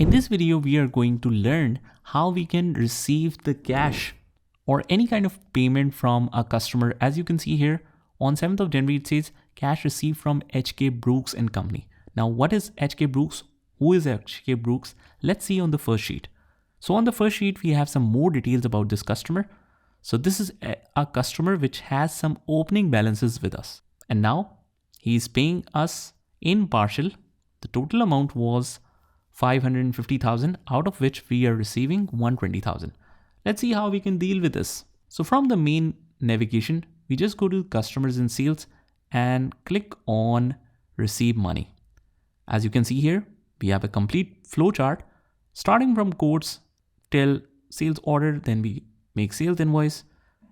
In this video, we are going to learn how we can receive the cash or any kind of payment from a customer. As you can see here, on 7th of January, it says cash received from HK Brooks and Company. Now, what is HK Brooks? Who is HK Brooks? Let's see on the first sheet. So on the first sheet, we have some more details about this customer. So this is a customer which has some opening balances with us. And now he is paying us in partial. The total amount was 550,000, out of which we are receiving 120,000. Let's see how we can deal with this. So from the main navigation, we just go to customers and sales and click on receive money. As you can see here, we have a complete flow chart starting from quotes till sales order, then we make sales invoice,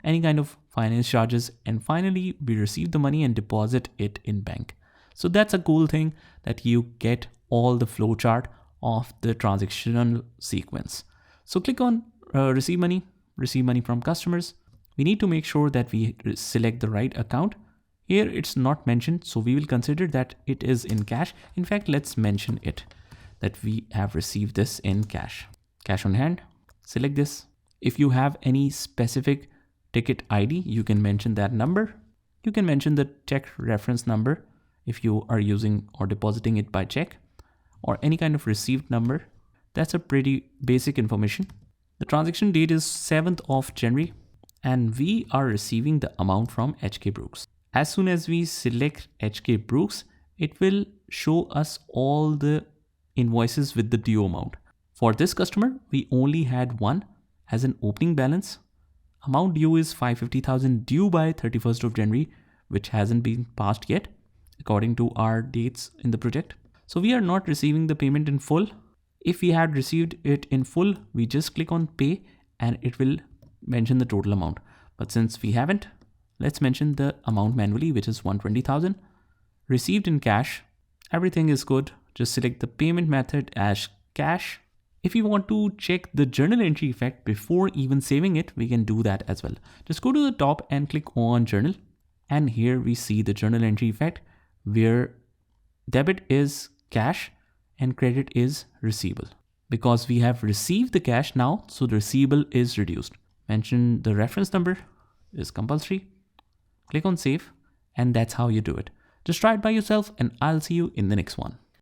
any kind of finance charges, and finally we receive the money and deposit it in bank. So that's a cool thing that you get all the flow chart of the transactional sequence. So click on receive money from customers. We need to make sure that we select the right account. Here it's not mentioned, so we will consider that it is in cash. In fact, let's mention it that we have received this in cash. Cash on hand, select this. If you have any specific ticket ID, you can mention that number. You can mention the check reference number if you are using or depositing it by check, or any kind of received number. That's a pretty basic information. The transaction date is 7th of January and we are receiving the amount from HK Brooks. As soon as we select HK Brooks, it will show us all the invoices with the due amount. For this customer, we only had one as an opening balance. Amount due is 550,000 due by 31st of January, which hasn't been passed yet according to our dates in the project. So we are not receiving the payment in full. If we had received it in full, we just click on pay and it will mention the total amount. But since we haven't, let's mention the amount manually, which is 120,000. Received in cash, everything is good. Just select the payment method as cash. If you want to check the journal entry effect before even saving it, we can do that as well. Just go to the top and click on journal. And here we see the journal entry effect where debit is cash and credit is receivable. Because we have received the cash now, so the receivable is reduced. Mention the reference number is compulsory. Click on save, and that's how you do it. Just try it by yourself and I'll see you in the next one.